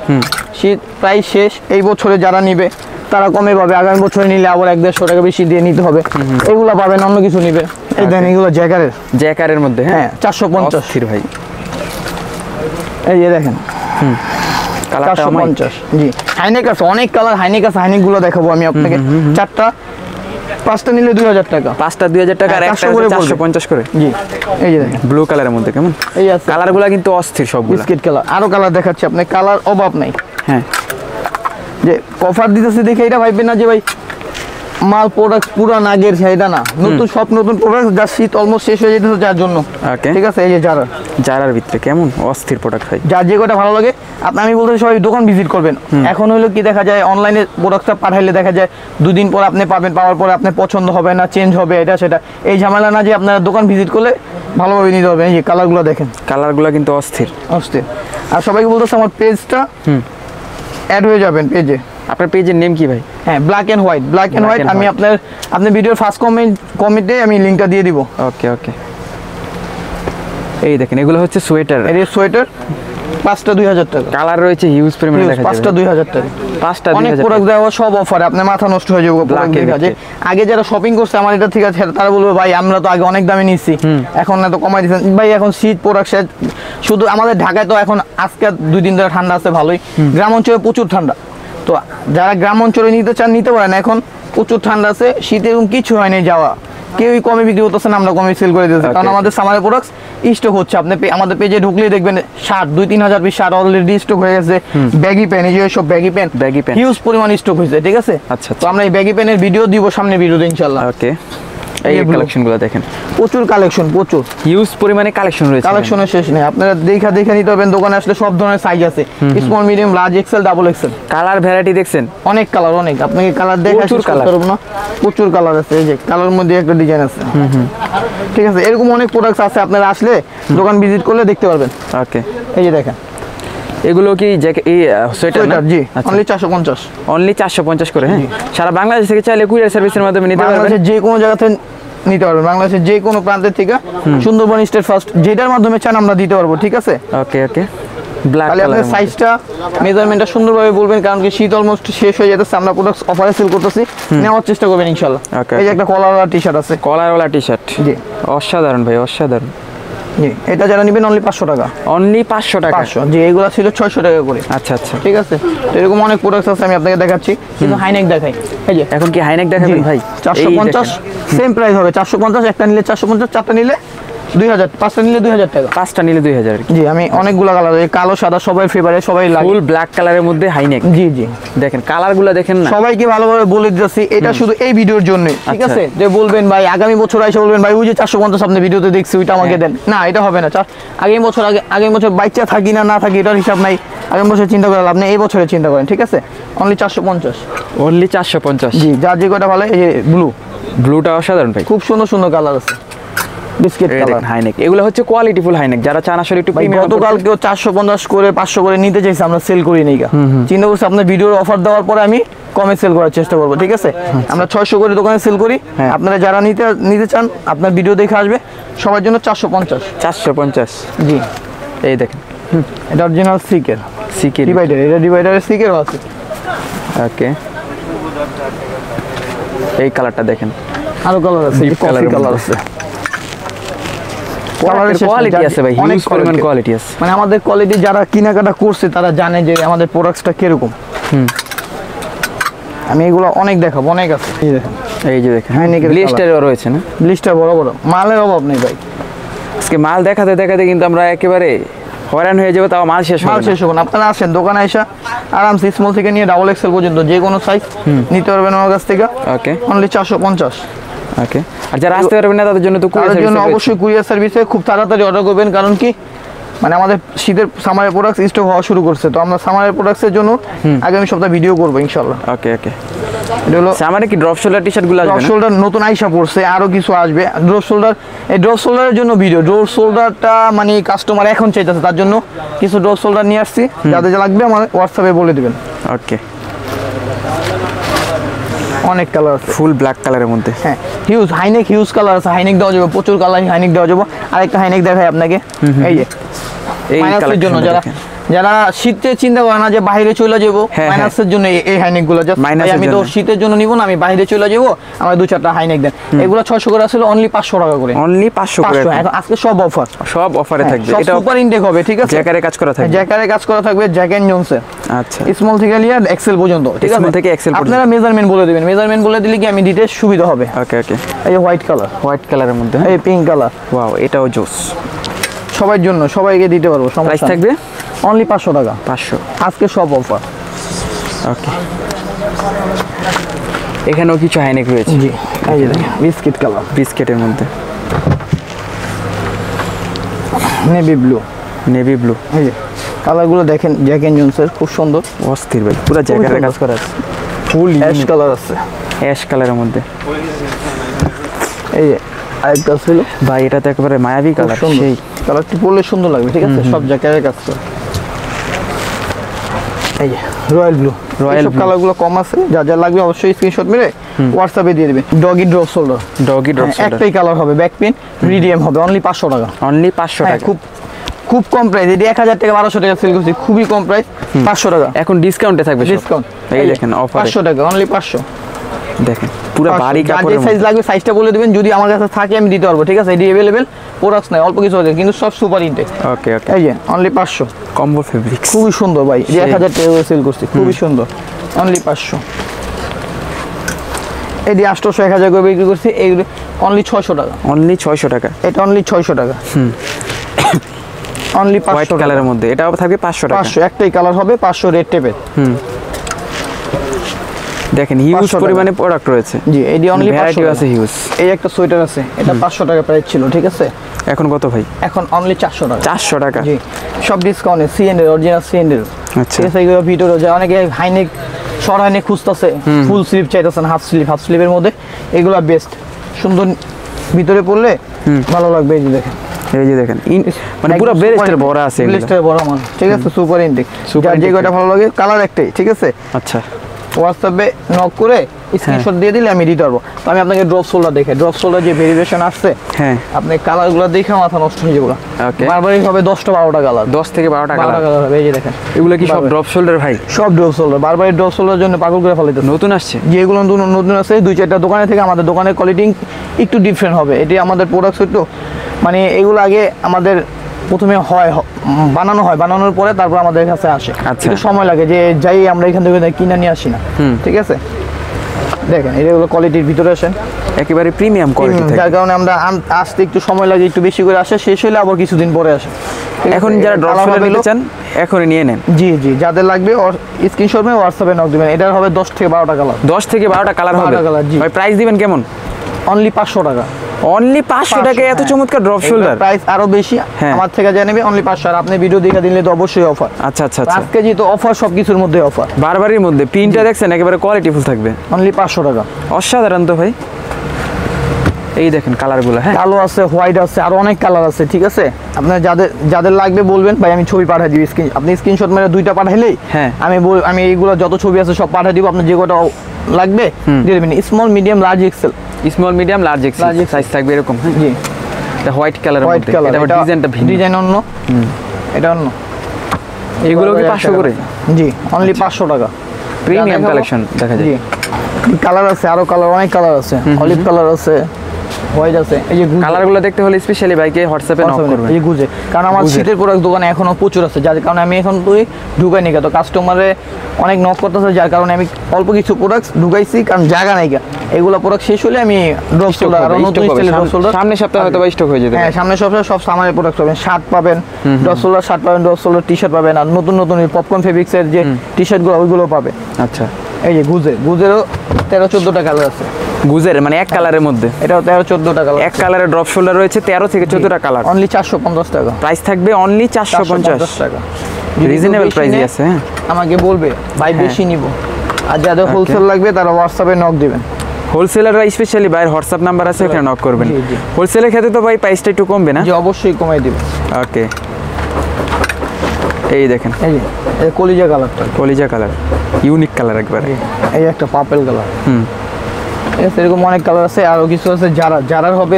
শীত প্রায় শেষ। এই বছরে যারা নিবে তারা কমে পাবে, আগামী বছরে নিলে আবার 100-150 টাকা বেশি দিয়ে নিতে হবে। এগুলা পাবেন, অন্য কিছু নিবে। এই দেন, এগুলো জ্যাকারের মধ্যে, হ্যাঁ 450 ভাই। এই যে দেখেন, 450। জি, হাইনেক আছে, অনেক কালার হাইনেক আছে, হাইনেক গুলো দেখাবো আমি আপনাকে। 5টা নিলে 2000 টাকা, 5টা 2000 টাকা, আর একটা 450 করে। জি, এই যে দেখেন ব্লু কালারের মধ্যে কেমন, এই আছে কালারগুলো কিন্তু অস্থির সবগুলো। বিস্কিট কালার, আরো কালার দেখাচ্ছি আপনি, কালার অভাব নাই। হ্যাঁ, যে অফার দিতেছি দেখে এটা ভাববেন না যে ভাই মাল প্রোডাক্ট পুরা নাগের, সেটা না। সব নতুন প্রোডাক্ট, যা শীত অলমোস্ট শেষ হয়ে যেতেছে যার জন্য, ঠিক আছে? এই যে জারার ভিতরে কেমন অস্থির প্রোডাক্ট হয়, যার যে কটা ভালো লাগে আমি বলতে সবাই দোকান ভিজিট করবেন। এখন হলো কি, দেখা যায় অনলাইনে প্রোডাক্টটা পাঠাইলে দেখা যায় 2 দিন পর আপনি পাবেন, পাওয়ার পরে আপনার পছন্দ হবে না, চেঞ্জ হবে, এটা সেটা। এই ঝামেলা না, যে আপনারা দোকান ভিজিট করলে ভালোভাবে নিতে হবে। এই যে কালারগুলো দেখেন, কালারগুলো কিন্তু অস্থির। আর সবাইকে বলতেছে আমার পেজটা অ্যাড হয়ে যাবেন পেজে। আপনার পেজের নেম কি ভাই? হ্যাঁ, ব্ল্যাক এন্ড হোয়াইট। আমি আপনার ভিডিওর ফার্স্ট কমেন্টে আমি লিংকটা দিয়ে দিব। ওকে ওকে। এই দেখেন, এগুলো হচ্ছে সোয়েটার। এই সোয়েটার 5টা 2000 টাকা। কালার রয়েছে হিউজ পরিমাণে, দেখা যাবে। 5টা 2000 টাকা, 5টা অনেক প্রোডাক্ট দেওয়া, সব অফারে। আপনার মাথা নষ্ট হয়ে যাবে প্রোডাক্ট দেখা যায়। আগে যারা শপিং করছে আমার এটা ঠিক আছে, তারা বলবে ভাই আমরা তো আগে অনেক দামে নিচ্ছি, এখন এত কমাই দিচ্ছেন। ভাই এখন শীত প্রোডাক্ট শুধু আমাদের ঢাকায় তো এখন আজকে 2 দিন ধরে ঠান্ডা আছে ভালোই, গ্রাম অঞ্চলে প্রচুর ঠান্ডা। তো যারা গ্রাম অঞ্চলে নিতে চান নিতে পারেন, এখন প্রচুর ঠান্ডা আছে, শীতে এরকম কিছু হয়নি যাওয়া। কেউই কমে বিক্রি করতেছেন, আমরা কমে সেল করে দিতেছি, কারণ আমাদের সামারের প্রোডাক্ট স্টক হচ্ছে। আপনি আমাদের পেজে ঢুকলেই দেখবেন শার্ট 2-3 হাজার পিস শার্ট অলরেডি স্টক হয়ে গেছে। ব্যাগি প্যান্ট, এই যে সব ব্যাগি প্যান্ট হিউজ পরিমাণ স্টক হয়েছে, ঠিক আছে? আচ্ছা, তো আমরা এই ব্যাগি প্যান্টের ভিডিও দিব সামনে ভিডিওতে ইনশাআল্লাহ। ওকে, এই এই blue। কালেকশনগুলো দেখেন, প্রচুর কালেকশন, প্রচুর হিউজ পরিমাণে কালেকশন রয়েছে। কালেকশনের শেষ নেই। আপনারা দেখে নিতে পারবেন, দোকানে আসলে সব ধরনের সাইজ আছে, small, medium, large, XL, double XL. Colour variety দেখছেন, অনেক কালার, অনেক। আপনাকে কালার দেখে প্রচুর শেষ করতে পারবো না, প্রচুর কালার আছে। এই যে কালার মধ্যে একটা ডিজাইন আছে, ঠিক আছে। এরকম অনেক প্রোডাক্টস আছে, আপনারা আসলে দোকান ভিজিট করলে দেখতে পারবেন। ওকে, এই যে দেখেন, এগুলো কি এই সোয়েটার না? সোয়েটার, জি, অনলি 450। অনলি 450 করে। হ্যাঁ, সারা বাংলাদেশ থেকে চাইলে কুরিয়ার সার্ভিসের মাধ্যমে নিতে পারবেন। বাংলাদেশের যে কোনো জায়গা থেকে নিতে পারবেন, বাংলাদেশের যে কোনো প্রান্তের থেকে, সুন্দরবন স্টেট ফার্স্ট, যেটার মাধ্যমে চান আমরা দিতে পারবো, ঠিক আছে। ওকে ওকে, ব্ল্যাক তাহলে কালার। আপনার সাইজটা, মেজারমেন্টটা সুন্দরভাবে বলবেন, কারণ কি শীত অলমোস্ট শেষ হয়ে যেতেছে, আমরা প্রোডাক্ট অফারে সেল করতেছি, নেওয়ার চেষ্টা করবেন ইনশাল্লাহ। Okay, এই যে একটা কলার টি শার্ট আছে, কলারওয়ালা টি শার্ট, জি অসাধারণ ভাই, অসাধারণ। জি, এটা যারা নেবেন অনলি 500 টাকা। অনলি 500 টাকা। 500, জি, এগুলো ছিল 600 টাকা করে। আচ্ছা আচ্ছা, ঠিক আছে, তো এরকম অনেক প্রোডাক্ট আছে, আমি আপনাকে দেখাচ্ছি, কিন্তু হাইনেক দেখাই। এই যে এখন কি হাইনেক দেখাবেন ভাই? 450, সেম প্রাইস হবে, 450, একটা নিলে 450, চারটা নিলে 2000, পাঁচটা নিলে 2000 টাকা। 5টা নিলে 2000। জি, আমি অনেকগুলো কালার, কালো সাদা সবাই ফেভারিট, সবাই লাগে। ফুল ব্ল্যাক কালারের মধ্যে হাইনেক, জি জি, দেখেন কালারগুলো দেখেন না। সবাইকে ভালোভাবে বলে দিতেছি, এটা শুধু এই ভিডিওর জন্য, ঠিক আচ্ছা। আছে। যে বলবেন ভাই আগামী বছর আইসা বলবেন ভাই ওই যে 450 আপনি ভিডিওতে দেখছি ওইটা আমাকে দেন, না এটা হবে না। আগামী বছর বাচ্চা থাকি না না থাকি এটার হিসাব নাই, আগামী বছর চিন্তা করে লাভ নেই, এই বছরে চিন্তা করেন, ঠিক আছে। অনলি 450। অনলি 450। জি, যার যে কটা ভালো। এই যে ব্লু, ব্লুটা অসাধারণ ভাই, খুব সুন্দর সুন্দর কালার আছে, বিস্কিট এই কালার। দেখেন হাইনেক, এগুলো হচ্ছে কোয়ালিটি ফুল হাইনেক, যারা চান আসলে একটু ভাই প্রিমিয়াম। গতকাল কেউ 450 করে 500 করে নিতে চাইছে, আমরা সেল করি নাই গা। চিন্তা করছি আপনার ভিডিওর অফার দেওয়ার পরে আমি কমে সেল করার চেষ্টা করবো, ঠিক আছে। আমরা 600 করে দোকানে সেল করি, হ্যাঁ। আপনারা যারা নিতে চান আপনার ভিডিও দেখে আসবে, সবার জন্য 450। 450। জি, এই দেখেন, এটা অরিজিনাল সিকের সিকি ডিভাইডার, এটা ডিভাইডারের সিকেরও আছে। ওকে, এই কালারটা দেখেন, আরো কালার আছে, Deep কফি colour এর কালার মধ্যে। আছে। Colour-এর শেষ নেই, কোয়ালিটি যার- আছে ভাই, অনেক হিউজ পরিমাণ quality। কোয়ালিটি আছে। মানে আমাদের কোয়ালিটি যারা কেনাকাটা করছে তারা জানে যে আমাদের প্রোডাক্টসটা কিরকম। আমি এগুলো অনেক দেখাবো, অনেক আছে। এই দেখেন, এই যে দেখেন, হাইনেকের ব্লিস্টারও রয়েছে না? ব্লিস্টার বড় বড়, মালের অভাব নেই ভাই। আজকে মাল দেখাতে দেখাতে কিন্তু আমরা একেবারে হয়রান হয়ে যাবো, তাও মাল শেষ মাল হবে না। শেষ হবে না। আপনারা আসেন দোকানে এসে আরামসে স্মল থেকে নিয়ে ডাবল এক্সেল পর্যন্ত যে কোনো সাইজ নিতে পারবেন আমার কাছ থেকে, ওকে অনলি 450। ওকে, আর যারা আসতে পারবেন না তাদের জন্য তো তাদের জন্য অবশ্যই কুরিয়ার সার্ভিসে খুব তাড়াতাড়ি অর্ডার করবেন, কারণ কি মানে আমাদের শীতের সামারের প্রোডাক্টস স্টক হওয়া শুরু করছে, তো আমরা সামারের প্রোডাক্টসের জন্য আগামী সপ্তাহে ভিডিও করবো ইনশাল্লাহ। ওকে ওকে, এটা হলো আমার কি ড্রপ শোল্ডার টি শার্ট গুলো আসবে ড্রপ না? শোল্ডার নতুন আইসা পড়ছে, আরো কিছু আসবে ড্রপ শোল্ডার। এই ড্রপ শোল্ডারের জন্য ভিডিও, ড্রপ শোল্ডারটা মানে কাস্টমার এখন চাইতেছে, তার জন্য কিছু ড্রপ শোল্ডার নিয়ে আসছি, যাদের যা লাগবে আমার হোয়াটসঅ্যাপে বলে দিবেন। ওকে, অনেক কালার আছে, ফুল ব্ল্যাক কালারের মধ্যে। হ্যাঁ হিউজ হাইনেক, হিউজ কালার আছে, হাইনেক দেওয়া যাবে, প্রচুর কালার হাইনেক দেওয়া যাবে। আরেকটা হাইনেক দেখাই আপনাকে, এই যে এই মাইনাসের জন্য কালেকশনটা যারা দেখেন। যারা শীতে চিন্তা করে না যে বাইরে চলে যাবো, হ্যাঁ, মাইনাসের জন্য এই হাইনেক গুলো মাইনাসের আমি তো জন্য। শীতের জন্য নিব না, আমি বাইরে চলে যাবো, আমার 2-4টা হাইনেক দেন। এগুলো 600 করে আসলে অনলি 500 টাকা করে। অনলি 500 করে 500 এখন। এখন আজকে সব অফার, সব অফারে থাকবে, সব এটা সুপার ইনটেক হবে, ঠিক আছে। জ্যাকারে কাজ করা থাকবে। জ্যাকারে কাজ করা থাকবে, জ্যাক এন্ড জোনসের আচ্ছা, স্মল থেকে নিয়ে এক্সেল পর্যন্ত, ঠিক আছে। Small থেকে XL পর্যন্ত। আপনারা মেজারমেন্ট বলে দিবেন, মেজারমেন্ট বলে দিলে কি আমি দিতে সুবিধা হবে। ওকে ওকে, এই যে হোয়াইট কালার, হোয়াইট কালারের মধ্যে, এই পিঙ্ক কালার, ওয়াও, এটাও জোস। সবার জন্য, সবাইকে দিতে পারবো, প্রাইস সমস্যা থাকবে অনলি 500 টাকা 500। আজকে সব অফার। ওকে, এখানেও কিছু হাইনেক রয়েছে, জি, এই যে দেখেন বিস্কিট কালার, বিস্কেটের মধ্যে, নেভি ব্লু, নেভি ব্লু, এই যে কালারগুলো দেখেন, জ্যাক এন্ড জোনসের, খুব সুন্দর। অস্থির ভাই, পুরো জ্যাকারে সুন্দর। কাজ করা আছে, ফুল অ্যাশ কালার আছে, অ্যাশ কালারের মধ্যে। এই যে আরেকটা ছিল, ভাই এটা তো একেবারে মায়াবী খুব কালার, সুন্দর। সেই কালারটি পরলে সুন্দর লাগবে, ঠিক আছে। সব জ্যাকেটের কাজ করে। এই যে royal blue, Royal royal blue। কালারগুলো কম আছে, যা যা লাগবে অবশ্যই স্ক্রিনশট মেরে হোয়াটসঅ্যাপে দিয়ে দিবেন। Doggy drop shoulder, doggy drop shoulder, একটাই কালার হবে, ব্যাক পিন মিডিয়াম হবে, অনলি 500 টাকা। অনলি 500 হ্যাঁ, টাকা। খুব খুব কম প্রাইস, এটি 1000 টাকা 1200 টাকা সেল করছি, খুবই কম প্রাইস, 500 টাকা এখন ডিসকাউন্টে থাকবে সব। ডিসকাউন্ট। এই দেখেন অফারে, 500 টাকা, অনলি 500। দেখেন পুরো 500 বাড়ি যার যে কাপড়ের সাইজ মধ্যে। লাগবে সাইজটা বলে দিবেন, যদি আমার কাছে থাকে আমি দিতে পারবো, ঠিক আছে। এটি अवेलेबल প্রোডাক্টস নাই, অল্প কিছু আছে, কিন্তু সব সুপার ইনটেক। ওকে ওকে, এই যে অনলি 500, কম্বো ফেব্রিক্স, খুবই সুন্দর ভাই, এটি সেই। 1000 টাকা করে সেল করছি, খুবই সুন্দর, অনলি 500। এটি 800 1000 করে বিক্রি করছি, এইগুলো অনলি 600 টাকা। অনলি 600 টাকা। এটা অনলি 600 টাকা, অনলি হোয়াইট 500 কালারের মধ্যে, এটাও থাকবে 500 টাকা। 500, একটাই কালার হবে, 500 রেড টেপের। দেখেন হিউজ 500 টাকা। পরিমাণে প্রোডাক্ট রয়েছে। জি এডি অনলি ভ্যারাইটি 500 আছে হিউজ। এই একটা সোয়েটার আছে, এটা 500 টাকা প্রাইস ছিল, ঠিক আছে? এখন কত ভাই? এখন অনলি 400 টাকা। 400 টাকা। জি সব ডিসকাউন্টে, সিএন এর অরিজিনাল সিএন এর। আচ্ছা। ঠিক আছে, এগুলো ভিতরে যে অনেকে হাইনেক শর্ট হাইনেক খুঁজতেছে, ফুল স্লিভ চাইতেছেন, হাফ স্লিভের মধ্যে এগুলো বেস্ট, সুন্দর ভিতরে পড়লে ভালো লাগবে। এই যে দেখেন, এই যে দেখেন মানে পুরো বেরেস্টের ভরা আছে এগুলো। বেরেস্টের ভরা মাল, ঠিক আছে? সুপার ইনটেক, Super যার যে intake। কয়টা ভালো লাগে, কালার একটাই, ঠিক আছে? আচ্ছা হোয়াটসঅ্যাপে নক করে স্ক্রিনশট দিয়ে দিলে আমি দিতে পারবো। তো আমি আপনাকে ড্রপ শোল্ডার দেখে, ড্রপ শোল্ডার যে ভেরিয়েশন আসছে, হ্যাঁ আপনি কালারগুলো দেখে মাথা নষ্ট হয়ে যাবে। Okay. বারবারই হবে 10টা 12টা কালার, 10 থেকে 12 টাকা 12টা কালার হবে। এই যে দেখেন, এগুলো কি সব বারবার। ড্রপ শোল্ডার ভাই? সব ড্রপ শোল্ডার, বারবারই ড্রপ শোল্ডার জন্য পাগল করে ফেলাইতেছে। নতুন আসছে? যেগুলো নতুন আছে 2-4টা দোকানে থেকে, আমাদের দোকানের কোয়ালিটি একটু ডিফারেন্ট হবে। এটি আমাদের প্রোডাক্টস একটু মানে এগুলো আগে আমাদের প্রথমে বানানো হয়, বানানোর পরে তারপর আমাদের কাছে আসে। আচ্ছা। একটু সময় লাগে, যে যাই আমরা এখান থেকে কিনে নিয়ে আসি না, ঠিক আছে? দেখেন এগুলো কোয়ালিটির ভিতরে আসেন, একেবারে প্রিমিয়াম কোয়ালিটি থাকে। যার কারণে আমরা আসতে একটু সময় লাগে, একটু বেশি করে আসে, শেষ হলে আবার কিছুদিন পরে আসে। ঠিক আছে? এখন যারা ড্রপ কালার শোল্ডার হবে নিতে চান এখনই নিয়ে নেন। জি জি, যাদের লাগবে স্ক্রিনশট মেরে হোয়াটসঅ্যাপে নক দিবেন। এটার হবে 10 থেকে 12টা কালার, 10 থেকে 12টা কালার হবে 12টা কালার, জি। ভাই প্রাইস দিবেন কেমন? অনলি 500 টাকা। অনলি 500 টাকায় এত চমৎকার ড্রপ শোল্ডার? প্রাইস আরো বেশি, হ্যাঁ। আমার থেকে যা নেবে অনলি 500। আর আপনি ভিডিও দেখে দিলে তো অবশ্যই অফার। আচ্ছা আচ্ছা আচ্ছা। আজকে যেহেতু অফার, সবকিছুর মধ্যে অফার। বারবারের মধ্যে প্রিন্টটা দেখছেন একেবারে কোয়ালিটিফুল থাকবে, অনলি 500 টাকা। অসাধারণ তো ভাই। এই দেখেন কালারগুলো, হ্যাঁ কালো আছে, হোয়াইট আছে, আরো অনেক কালার আছে, ঠিক আছে? আপনার যাদের লাগবে বলবেন, ভাই আমি ছবি পাঠিয়ে দিই। আপনি স্ক্রিনশট মেরে 2টা পাঠাইলেই হ্যাঁ। আমি এইগুলো যত ছবি আছে সব পাঠিয়ে দিব। আপনার যে কটা লাগবে দিয়ে দেবেন। Small, medium, large, XL. Small medium large XL Large XL size থাকবে এরকম, হ্যাঁ। জি এটা হোয়াইট কালারের হোয়াইট মধ্যে, কালার, এটা ডিজাইনটা ভিন্ন। ডিজাইন অন্য, এটা অন্য। এগুলো কি 500 করে? জি অনলি 500 টাকা। প্রিমিয়াম দেখাবো। কালেকশন দেখা যায়। জি কালার আছে, আরো কালার, অনেক কালার আছে। অলিভ কালার আছে, হোয়াইট আছে। এই যে কালারগুলো দেখতে হলে স্পেশালি ভাইকে হোয়াটসঅ্যাপে নক করবেন। এই গুজে, কারণ আমার গুজের। শীতের প্রোডাক্ট দোকানে এখনো প্রচুর আছে, যার কারণে আমি এখন ঢুকাই নি। তো কাস্টমারে অনেক নক করতেছে, যার কারণে আমি অল্প কিছু প্রোডাক্ট ঢুকাইছি, কারণ জায়গা নাই। এগুলো প্রোডাক্ট শেষ হলে আমি ড্রপ শোল্ডার, আরো নতুন স্টাইলের ড্রপ শোল্ডার সামনের সপ্তাহে হয়তো বা স্টক হয়ে যেতে হ্যাঁ, পারে। সামনের সপ্তাহে সব সামারের প্রোডাক্ট পাবেন। শার্ট পাবেন, ড্রপ শোল্ডার শার্ট পাবেন, ড্রপ শোল্ডার টি শার্ট পাবেন, আর নতুন পপকর্ন ফেব্রিক্সের যে টি শার্টগুলো ওইগুলো পাবে। আচ্ছা, এই যে গুজেরও 13-14টা কালার আছে। গুজের মানে এক কালারের মধ্যে, এটাও 13-14টা কালার। এক কালারের ড্রপ শোল্ডার রয়েছে, 13 থেকে 14টা কালার। অনলি 450 টাকা। প্রাইস থাকবে অনলি 450 টাকা। রিজনেবল প্রাইসই আছে, হ্যাঁ। আমাকে বলবে ভাই বেশি নিব, আর যাদের হোলসেল লাগবে তারা হোয়াটসঅ্যাপে নক দিবেন। হোলসেলাররা স্পেশালি ভাইয়ের হোয়াটসঅ্যাপ নাম্বার আছে, ওখানে নক করবেন। জি, জি। হোলসেলের ক্ষেত্রে তো ভাই প্রাইসটা একটু কমবে না? যে অবশ্যই কমাই দিব। ওকে, এই দেখেন এই যে এই কলিজা কালারটা, কলিজা কালার, ইউনিক কালার একবারে। এই একটা পার্পল কালার। হুম, ঠিক আছে, এরকম অনেক কালার আছে, আরো কিছু আছে। যারার হবে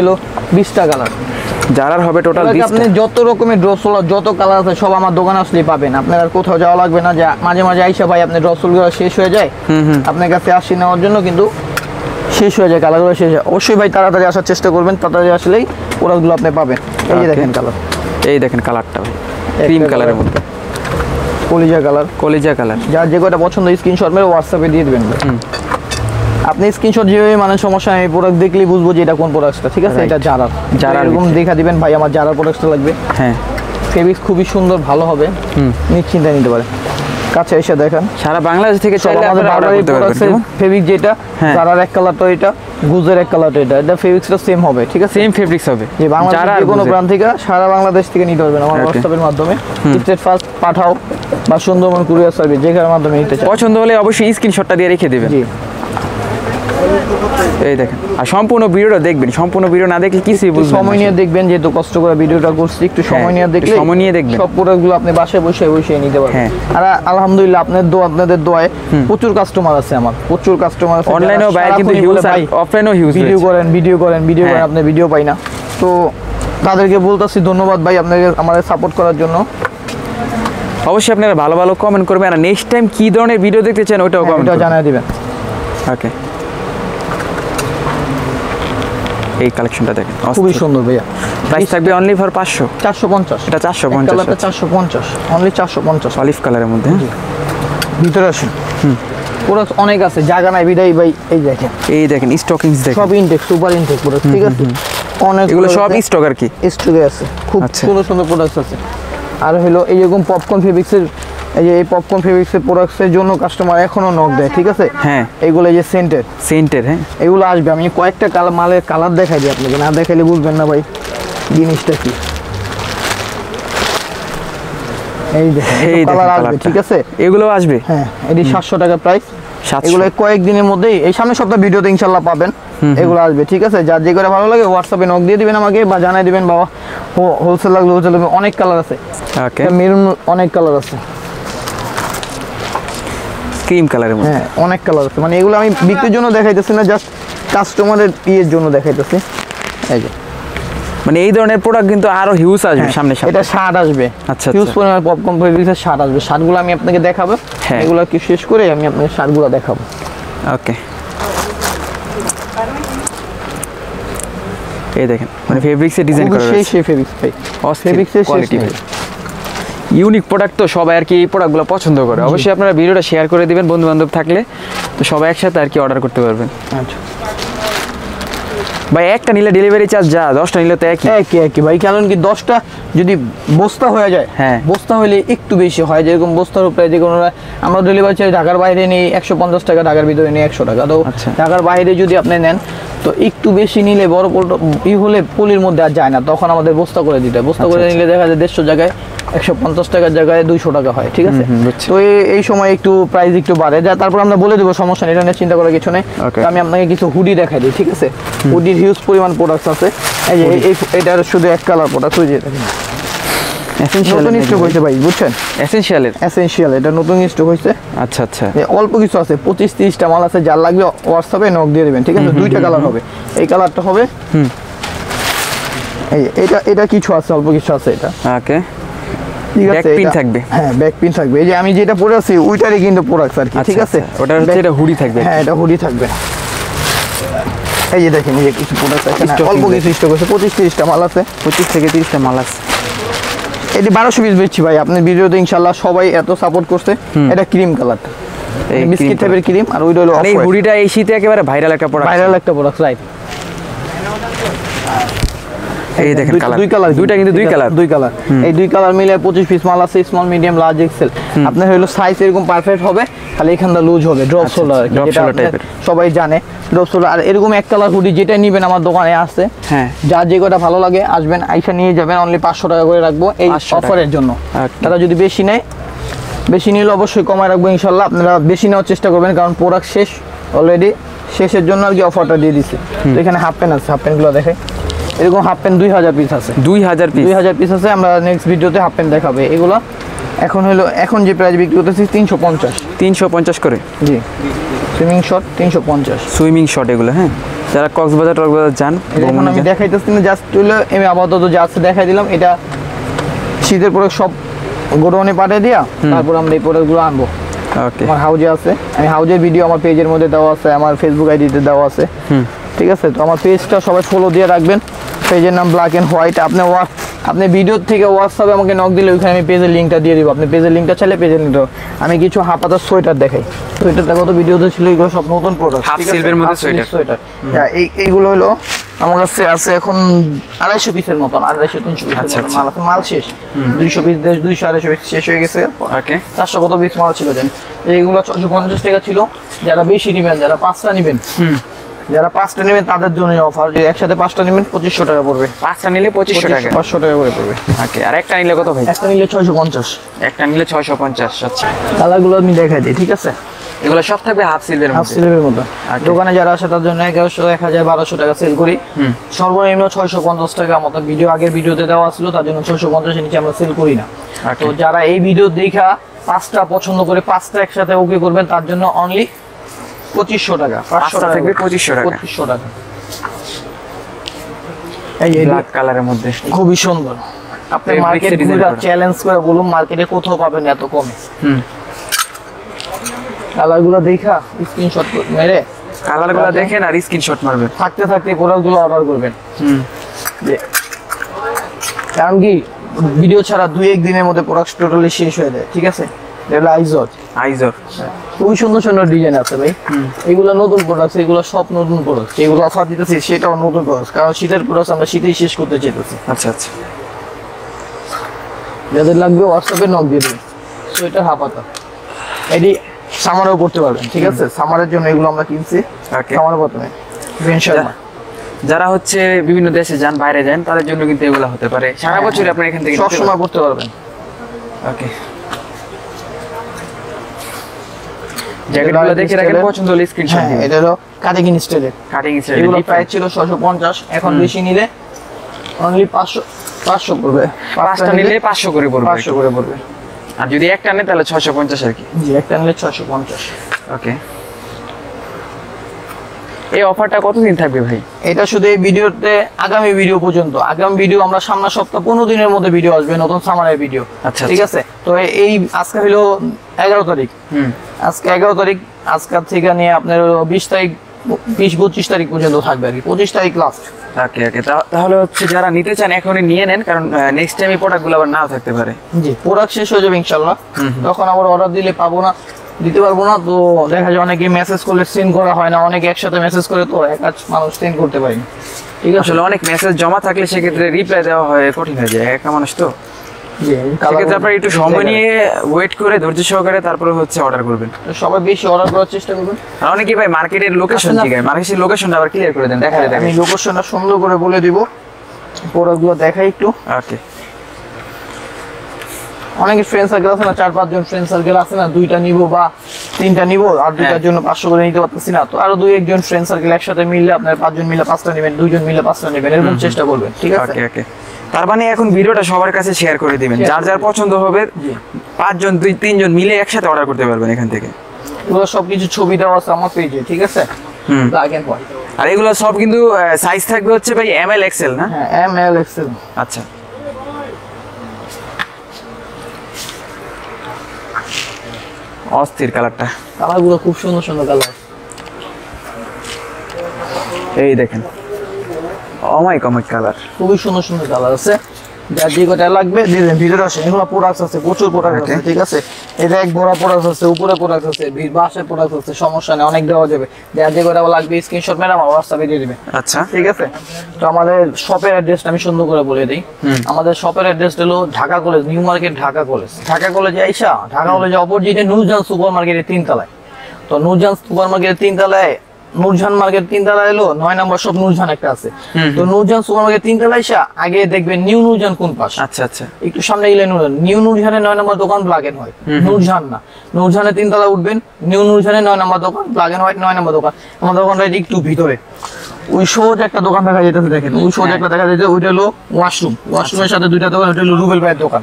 20টা কালার। যারার হবে টোটাল আপনি 20টা। যত রকমের ড্রপ শোল্ডার, যত কালার আছে সব আমার দোকানে আসলেই পাবেন। আপনার আর কোথাও যাওয়া লাগবে না, যে মাঝে মাঝে আইসা ভাই আপনি ড্রপ শোল্ডার শেষ হয়ে যায়, আপনার কাছে আসি নেওয়ার জন্য, কিন্তু শেষ হয়ে যায়, কালারগুলো শেষ হয়। অবশ্যই ভাই তাড়াতাড়ি আসার চেষ্টা করবেন, তাড়াতাড়ি আসলেই প্রোডাক্টগুলো আপনি পাবেন। এই যে Okay. দেখেন কালার, এই দেখেন কালারটা ভাই, ক্রিম কালারের মধ্যে, কলিজা কালার। কলিজা কালার। যার যে কয়টা পছন্দ স্ক্রিনশট মেরে হোয়াটসঅ্যাপে দিয়ে দেবেন। আপনি স্ক্রিনশট যেভাবে মানে সমস্যা নেই, প্রোডাক্ট দেখলেই বুঝবো যে এটা কোন প্রোডাক্টটা, ঠিক আছে? Right. এটা জারার এরকম ভিতরে। দেখা দিবেন, ভাই আমার জারার প্রোডাক্টটা লাগবে। হ্যাঁ, ফেব্রিক্স খুবই সুন্দর, ভালো হবে, নিশ্চিন্তে নিতে পারে। কাছে এসে দেখেন, সারা বাংলাদেশ থেকে চাইলে আমাদের আপনারা অর্ডার বারবারই করতে পারবেন। প্রোডাক্টের ফেব্রিক যেটা, হ্যাঁ। জারার এক কালারটা এটা, গুজের এক কালারটা এটা ফেব্রিক্সটা সেম হবে, ঠিক আছে? সেম ফেব্রিক্স হবে। যে বাংলাদেশের যারা যে কোনো প্রান্ত থেকে, সারা বাংলাদেশ থেকে নিতে পারবেন আমার Okay. হোয়াটসঅ্যাপের মাধ্যমে। স্টেট ফার্স্ট পাঠাও বা সুন্দরবন কুরিয়ার সার্ভিস, যেখানের মাধ্যমে নিতে চাই। পছন্দ হলে অবশ্যই স্ক্রিনশটটা দিয়ে রেখে দেবেন। জি এই দেখেন, আর সম্পূর্ণ ভিডিওটা দেখবেন, সম্পূর্ণ ভিডিও না দেখলে কিছুই একটু বুঝবেন না। সময় নিয়ে দেখবেন, যেহেতু কষ্ট করে ভিডিওটা করছি, একটু সময় হ্যাঁ, নিয়ে একটু দেখলে সময় নিয়ে দেখবেন। সব প্রোডাক্টগুলো আপনি বাসায় বসে নিতে পারবেন। হ্যাঁ। আর আলহামদুলিল্লাহ আপনাদের দোয়ায় প্রচুর কাস্টমার আছে, আমার প্রচুর কাস্টমার আছে। অনলাইনেও বাইরে কিন্তু হিউজ, অফলাইনেও হিউজ। ভিডিও করেন হ্যাঁ। আপনি ভিডিও পাই না, তো তাদেরকে বলতাছি ধন্যবাদ ভাই আপনাকে আমাদের সাপোর্ট করার জন্য। অবশ্যই আপনারা ভালো ভালো কমেন্ট করবেন, আর নেক্সট টাইম কি ধরনের ভিডিও দেখতে চান ওটাও কমেন্ট এটা করবেন। জানিয়ে দিবেন। ওকে, এই কালেকশনটা দেখেন, খুবই সুন্দর ভাইয়া। প্রাইস থাকবে অনলি ফর 500। 450, এটা 450 কালারটা 450, অনলি 450। অলিভ কালারের মধ্যে, হ্যাঁ। ভিতরে আসুন, প্রোডাক্ট অনেক আছে, জায়গা নাই বিদায় ভাই। এই দেখেন, এই দেখেন স্টকিংস দেখেন, সব ইনটেক, সুপার ইনটেক প্রোডাক্ট, ঠিক আছে? অনেক এগুলো সব স্টক আর কি। স্টকে আছে, খুব আচ্ছা। সুন্দর সুন্দর প্রোডাক্ট আছে। আর হলো এই রকম পপকর্ন ফেব্রিক্সের এই যে এই পপকর্ন ফেব্রিক্সের প্রোডাক্টসের জন্য কাস্টমার এখনো নক দেয়, ঠিক আছে? হ্যাঁ এইগুলো এই যে সেন্টের, হ্যাঁ এগুলো আসবে। আমি কয়েকটা মালের কালার দেখাই দিই আপনাকে, না দেখাইলে বুঝবেন না ভাই জিনিসটা কি। এই দেখেন কালার আসবে, ঠিক আছে? এগুলো আসবে, হ্যাঁ এটি 700 টাকা প্রাইস। 700 এগুলো কয়েকদিনের মধ্যেই, এই সামনের সপ্তাহ ভিডিওতে ইনশাল্লাহ পাবেন, এগুলো আসবে, ঠিক আছে? যার যে করে ভালো লাগে হোয়াটসঅ্যাপে নক দিয়ে দিবেন আমাকে, বা জানাই দিবেন বাবা হোলসেল লাগলে হোলসেল। অনেক কালার আছে, ওকে মেরুন অনেক কালার আছে, ক্রিম কালারের মধ্যে, হ্যাঁ অনেক কালার আছে। মানে এগুলো আমি বিক্রির জন্য দেখাইতেছি না, জাস্ট কাস্টমারের ইয়ের জন্য দেখাইতেছি। এই যে মানে এই ধরনের প্রোডাক্ট কিন্তু আরো হিউজ আসবে সামনে সামনে। এটা শার্ট আসবে, আচ্ছা হিউজ পরিমাণে পপকর্ন ফেব্রিক্সের শার্ট আসবে। শার্টগুলো আমি আপনাকে দেখাবো, হ্যাঁ এগুলো কি শেষ করে আমি আপনাকে শার্টগুলো দেখাবো। ওকে এই দেখেন মানে ফেব্রিক্সের ডিজাইন করা আছে, সেই ফেব্রিক্স ভাই, ফেব্রিক্সের কোয়ালিটি শেষ নেই। ইউনিক প্রোডাক্ট তো সবাই আর কি এই প্রোডাক্টগুলো পছন্দ করে। অবশ্যই আপনারা ভিডিওটা শেয়ার করে দিবেন বন্ধু বান্ধব থাকলে, তো সবাই একসাথে আর কি অর্ডার করতে পারবেন। আচ্ছা ভাই একটা নিলে ডেলিভারি চার্জ যা, 10টা নিলে তো একই ভাই, কারণ কি 10টা যদি বস্তা হয়ে যায়, হ্যাঁ বস্তা হলে একটু বেশি হয়, যেরকম বস্তার উপরে যে কোনো আমরা ডেলিভারি চার্জ ঢাকার বাইরে নেই 150 টাকা, ঢাকার ভিতরে নেই 100 টাকা। তো আচ্ছা। ঢাকার বাইরে যদি আপনি নেন তো একটু বেশি নিলে বড় হলে পলির মধ্যে আর যায় না, তখন আমাদের বস্তা করে দিতে হয়। বস্তা করে নিলে দেখা যায় 150 জায়গায় 150 টাকার জায়গায় 200 টাকা হয়, ঠিক আছে? তো এই সময় একটু প্রাইস একটু বাড়ে যায়, তারপর আমরা বলে দেবো, সমস্যা নেই, এটা নিয়ে চিন্তা করার কিছু নেই। তো আমি আপনাকে কিছু হুডি দেখাই দিই, ঠিক আছে? হুডির হিউজ পরিমাণ প্রোডাক্টস আছে। এই যে এটার শুধু এক কালার প্রোডাক্ট, ওই যে দেখেন নতুন স্টক হয়েছে ভাই, বুঝছেন? এসেনশিয়াল এটা নতুন স্টক হয়েছে। আচ্ছা আচ্ছা, অল্প কিছু আছে, 25-30টা মাল আছে, যার লাগবে হোয়াটসঅ্যাপে নক দিয়ে দেবেন, ঠিক আছে? দুইটা কালার হবে, এই কালারটা হবে, এই এটা কিছু আছে, অল্প কিছু আছে এটা, ওকে ঠিক ব্যাক আছে? পিন থাকবে, হ্যাঁ ব্যাক পিন থাকবে। এই যে আমি যেটা পরে আছি ওইটারই কিন্তু প্রোডাক্ট আর কি, ঠিক আছে? ওটা হচ্ছে এটা হুডি থাকবে, হ্যাঁ এটা হুডি থাকবে। এই যে দেখেন এই যে কিছু প্রোডাক্ট আছে, অল্প কিছু স্টক আছে, 25-30টা মাল আছে, 25 থেকে 30টা মাল আছে। এটি 1200 পিস বেচছি ভাই, আপনার ভিডিওতে ইনশাআল্লাহ সবাই এত সাপোর্ট করছে। এটা ক্রিম কালারটা, এই বিস্কিট টাইপের ক্রিম, আর ওইটা হলো এই হুডিটা এই শীতে একেবারে ভাইরাল একটা প্রোডাক্ট, রাইট? এই দেখেন দুইটা কিন্তু দুই কালার, এই দুই কালার মিলে 25 পিস মাল আছে, স্মল মিডিয়াম লার্জ এক্সেল। আপনার হলো সাইজ এরকম পারফেক্ট হবে, খালি এখানটা লুজ হবে, ড্রপ শোল্ডার, যেটা সবাই জানে ড্রপ শোল্ডার। আর এরকম এক কালার হুডি যেটা নেবেন আমার দোকানে আছে, হ্যাঁ যার যে কটা ভালো লাগে আসবেন, আইসা নিয়ে যাবেন। অনলি 500 টাকা করে রাখবো এই অফারের জন্য। তারা যদি বেশি নেয়, বেশি নিলে অবশ্যই কমায় রাখবো ইনশাল্লাহ। আপনারা বেশি নেওয়ার চেষ্টা করবেন, কারণ প্রোডাক্ট শেষ অলরেডি, শেষের জন্য আর কি অফারটা দিয়ে দিচ্ছে। তো এখানে হাফ প্যান্ট আছে, হাফ প্যান্টগুলো দেখে, এরকম হাফ প্যান্ট 2000 পিস আছে, 2000 পিস আছে। আমরা নেক্সট ভিডিওতে হাফ প্যান্ট দেখাবে এগুলো। এখন যে প্রাইস বিক্রি করতেছি 350 করে, জি সুইমিং শর্ট 350, সুইমিং শর্ট এগুলো। হ্যাঁ যারা কক্সবাজার যান, এখন আমি দেখাইতেছি না, জাস্ট হলো আমি আপাতত যা আছে দেখাই দিলাম। এটা শীতের প্রোডাক্ট সব গোডাউনে পাঠিয়ে দিয়া তারপর আমরা এই প্রোডাক্টগুলো আনবো। আমার হাউজে আছে, আমি হাউজের ভিডিও আমার পেজের মধ্যে দেওয়া আছে, আমার ফেসবুক আইডিতে দেওয়া আছে, ঠিক আছে? তো আমার পেজটা সবাই ফলো দিয়ে রাখবেন, পেজের নাম ব্ল্যাক এন্ড হোয়াইট। আপনি ভিডিও থেকে হোয়াটসঅ্যাপে আমাকে নক দিলে ওইখানে আমি পেজের লিঙ্কটা দিয়ে দিব। আপনি পেজের লিঙ্কটা চাইলে পেজের লিঙ্কটা। আমি কিছু হাফাতার সোয়েটার দেখাই, সোয়েটারটা কত ভিডিওতে ছিল, এগুলো সব নতুন প্রোডাক্ট, হাফ সিল্কের মধ্যে সোয়েটার। এইগুলো হলো আমার কাছে আছে এখন 250 পিসের মতন, 250-300 পিসের মাল আছে। মাল শেষ, 200 পিস 200-250 পিস শেষ হয়ে গেছে। 400 কত পিস মাল ছিল জানেন? এইগুলো 450 টাকা ছিল। যারা বেশি নেবেন, যারা 5টা নেবেন, যারা 5টা নেবেন তাদের জন্য অফার, যদি একসাথে 5টা নেবেন 2500 টাকা পড়বে। 5টা নিলে 2500 টাকা, 500 টাকা করে পড়বে। ওকে, আর একটা নিলে কত ভাই? একটা নিলে 650, একটা নিলে 650। আচ্ছা, কালারগুলো আমি দেখাই দিই, ঠিক আছে? এগুলো সব থাকবে হাফ সিলের মধ্যে। দোকানে যারা আসে তার জন্য 1100, 1000, 1200 টাকা সেল করি। সর্বনিম্ন 650 টাকা মতো আগের ভিডিওতে দেওয়া ছিল, তার জন্য 650 এর নিচে আমরা সেল করি না। তো যারা এই ভিডিও দেখা 5টা পছন্দ করে 5টা একসাথে ওকে করবেন, তার জন্য অনলি 2500 টাকা, 500 টাকা থাকবে, 2500 টাকা। এই ব্ল্যাক কালারের মধ্যে খুবই সুন্দর। আপনি মার্কেট ঘুরে চ্যালেঞ্জ করে বলুন, মার্কেটে কোথাও পাবেন এত কমে। কালারগুলো দেখা স্ক্রিনশট মেরে, কালারগুলো দেখেন আর স্ক্রিনশট মারবেন, থাকতে প্রোডাক্টগুলো অর্ডার করবেন। কারণ কি ভিডিও ছাড়া 2-1 দিনের মধ্যে প্রোডাক্ট টোটালি শেষ হয়ে যায়, ঠিক আছে? এটা আইজর খুবই সুন্দর সুন্দর ডিজাইন আছে ভাই। এগুলো নতুন প্রোডাক্ট, এগুলো সব নতুন প্রোডাক্ট। এগুলো অফার দিতেছি, সেটাও নতুন প্রোডাক্ট, কারণ শীতের প্রোডাক্ট আমরা শীতেই শেষ করতে চাইতেছি। আচ্ছা, যাদের লাগবে হোয়াটসঅ্যাপে নক দিয়ে দেবেন। সোয়েটার হাফাতা এটি সামারেও করতে পারবেন, ঠিক আছে? সামারের জন্য এগুলো আমরা কিনছি। Okay. সামারের প্রথমে যারা হচ্ছে বিভিন্ন দেশে যান, বাইরে যান, তাদের জন্য কিন্তু এগুলো হতে পারে। সারা বছর আপনি এখান থেকে সব সময় করতে পারবেন। ওকে, জ্যাকেটগুলো দেখে রাখেন, পছন্দ হলে স্ক্রিনশট হ্যাঁ, দিন। এটা হলো কাটিং স্টাইলের। কাটিং স্টাইল এগুলো প্রাইস ছিল 650, এখন বেশি নিলে অনলি 500 পড়বে। পাঁচটা নিলে 500 করে পড়বে। 500 করে পড়বে। আর যদি একটা নেন তাহলে 650 আর কি। জি, একটা নিলে 650। ওকে, এই অফারটা কতদিন থাকবে ভাই? এটা শুধু এই ভিডিওতে আগামী ভিডিও পর্যন্ত। আগামী ভিডিও আমরা সামনের সপ্তাহ 15 দিনের মধ্যে ভিডিও আসবে, নতুন সামারের ভিডিও। আচ্ছা, ঠিক আছে? তো এই আজকে হলো 11 তারিখ। আজকে 11 তারিখ, আজকের থেকে নিয়ে আপনার 20 তারিখ, 20-25 তারিখ পর্যন্ত থাকবে আর কি। 25 তারিখ লাস্ট। ওকে ওকে, তাহলে হচ্ছে যারা নিতে চান এখনই নিয়ে নেন, কারণ নেক্সট টাইম এই প্রোডাক্টগুলো আবার নাও থাকতে পারে। জি, প্রোডাক্ট শেষ হয়ে যাবে ইনশাআল্লাহ। তখন আবার অর্ডার দিলে পাবো না, দিতে পারবো না। তো দেখা যায় অনেকে মেসেজ করলে সেন্ড করা হয় না, অনেকে একসাথে মেসেজ করে তো একা মানুষ সেন্ড করতে পারি না। ঠিক আছে? আসলে অনেক মেসেজ জমা থাকলে সেক্ষেত্রে রিপ্লাই দেওয়া হয় কঠিন হয়ে যায়, একা মানুষ তো। জি, সেক্ষেত্রে আপনারা একটু সময় নিয়ে ওয়েট করে ধৈর্য সহকারে তারপরে হচ্ছে অর্ডার করবেন। তো সবাই বেশি অর্ডার করার চেষ্টা করবেন। আর অনেকে ভাই মার্কেটের লোকেশন আসলে- জিগায়, মার্কেটের লোকেশনটা আবার ক্লিয়ার করে দেন, দেখা যায়। আমি লোকেশনটা সুন্দর করে বলে দিব, প্রোডাক্টগুলো দেখাই একটু। ওকে, অনেকে ফ্রেন্ড সার্কেল আছে না, 4-5 জন ফ্রেন্ড সার্কেল আছে না, 2টা নিব বা 3টা নিব, আর 2টার জন্য 500 করে নিতে পারতেছি না। তো আরো 2-1 ফ্রেন্ড সার্কেল একসাথে মিললে আপনার 5 জন মিলে 5টা নেবেন, 2 জন মিলে 5টা নেবেন, এরকম চেষ্টা করবেন। ঠিক আছে? ওকে ওকে, তার মানে এখন ভিডিওটা সবার কাছে শেয়ার করে দিবেন, যার যার পছন্দ হবে 5 জন 2-3 জন মিলে একসাথে অর্ডার করতে পারবেন এখান থেকে। এগুলো সবকিছু ছবি দেওয়া আছে আমার পেজে, ঠিক আছে? লাগেন পয়। আর এগুলো সব কিন্তু সাইজ থাকবে হচ্ছে ভাই ML XL না? হ্যাঁ, এম এল এক্সেল। আচ্ছা, অস্থির কালারটা, কালারগুলো খুব সুন্দর সুন্দর কালার। এই দেখেন অমাইক অমাইক কালার, খুবই সুন্দর সুন্দর কালার আছে। যার যে কটা লাগবে দিলেন, ভিতরে আসে। এগুলো প্রোডাক্ট আছে, প্রচুর প্রোডাক্ট আছে। ঠিক আছে? এটা এক বড় প্রোডাক্ট আছে, উপরে প্রোডাক্ট আছে, বাসে প্রোডাক্ট আছে, সমস্যা নেই, অনেক দেওয়া যাবে। যার যে কটা লাগবে স্ক্রিনশট মেরে আমার হোয়াটসঅ্যাপে দিয়ে দিবে। আচ্ছা ঠিক আছে? তো আমাদের শপের অ্যাড্রেসটা আমি সুন্দর করে বলে দিই। আমাদের শপের অ্যাড্রেস হলো Dhaka college, new market Dhaka college. Dhaka কলেজে আইসা, ঢাকা কলেজে অপোজিটে নূরজাহান সুপার মার্কেটের 3 তলায়। তো নূরজাহান সুপার মার্কেটের 3 তলায়, নূরজাহান মার্কেট 3 তলায় এলো 9 নম্বর শপ নূরজাহান একটা আছে। তো নূরজাহান সুপার মার্কেট 3 তলায় এসে আগে দেখবেন নিউ নূরজাহান কোন পাশ। আচ্ছা আচ্ছা, একটু সামনে গেলে নিউ নূরজাহানের 9 নম্বর দোকান ব্ল্যাক এন্ড হোয়াইট। নূরজাহান না, নূরজাহানের 3 তলায় উঠবেন, নিউ নূরজাহানের 9 নম্বর দোকান ব্ল্যাক এন্ড হোয়াইট 9 নম্বর দোকান। আমাদের দোকানটা একটু ভিতরে, ওই সোজা একটা দোকান দেখা যেতেছে, দেখেন ওই সোজা একটা দেখা যাচ্ছে, ওইটা হলো ওয়াশরুম। ওয়াশরুমের সাথে 2টা দোকান, ওইটা হলো রুবেল ভাইয়ের দোকান।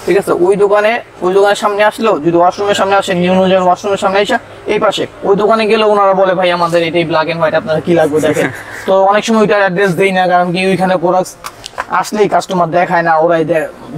ঠিক আছে? ওই দোকানের সামনে আসলেও, যদি ওয়াশরুমের সামনে আসেন, নিউ নূরজাহান ওয়াশরুমের সামনে এসে এই পাশে ওই দোকানে গেলে ওনারা বলে ভাই আমাদের এটাই ব্ল্যাক এন্ড হোয়াইট, আপনারা কি লাগবে দেখেন। তো অনেক সময় ওইটার অ্যাড্রেস দেই না, কারণ কি ওইখানে প্রোডাক্ট আসলেই কাস্টমার দেখায় না, ওরাই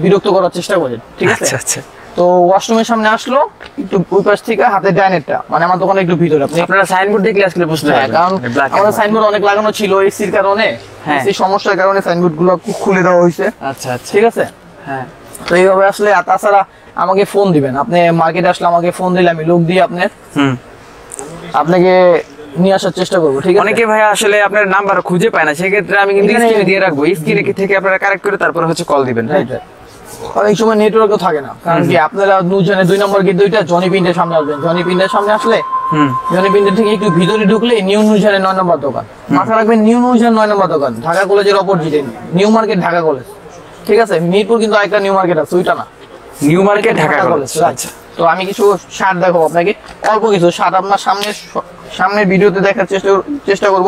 বিরক্ত করার চেষ্টা করে। ঠিক আছে? আচ্ছা আচ্ছা, তো ওয়াশরুমের সামনে আসলো একটু ওই পাশ থেকে হাতে ডাইনেরটা, মানে আমার দোকানে একটু ভিতরে। আপনি আপনারা সাইনবোর্ড দেখলে আসলে বুঝতে হ্যাঁ, পারবেন, কারণ black and আমাদের white। সাইনবোর্ড অনেক লাগানো ছিল এসির কারণে, হ্যাঁ। এসির সমস্যার কারণে সাইনবোর্ড গুলো খুলে দেওয়া হয়েছে। আচ্ছা আচ্ছা, ঠিক আছে? হ্যাঁ, তো এইভাবে আসলে, আর তাছাড়া আমাকে ফোন দিবেন, আপনি মার্কেটে আসলে আমাকে ফোন দিলে আমি লোক দিয়ে আপনাকে নিয়ে আসার চেষ্টা করবো। ঠিক আছে? অনেকে ভাই আসলে আপনার নাম্বার খুঁজে পায় না, সেক্ষেত্রে আমি কিন্তু এখানে- স্ক্রিনে দিয়ে রাখবো, স্ক্রিনে থেকে আপনারা কারেক্ট করে তারপরে হচ্ছে কল দিবেন। হ্যাঁ, Right, right. অনেক সময় নেটওয়ার্কও থাকে না, কারণ কি আপনারা নূরজাহানের 2 নম্বর গেট, দুইটা জনি প্রিন্টের সামনে আসবেন। জনি প্রিন্টের সামনে আসলে, জনি প্রিন্টের থেকে একটু ভিতরে ঢুকলে নিউ নূরজাহানের 9 নম্বর দোকান। মাথা রাখবেন, নিউ নূরজাহান 9 নম্বর দোকান, ঢাকা কলেজের অপোজিটে নিউ মার্কেট ঢাকা কলেজ। ঠিক আছে? মিরপুর কিন্তু আরেকটা নিউ মার্কেট আছে, ওইটা না, new market Dhaka college. right. আচ্ছা, তো আমি কিছু শার্ট দেখাবো আপনাকে, অল্প কিছু শার্ট আপনার সামনের ভিডিওতে দেখার চেষ্টা করব।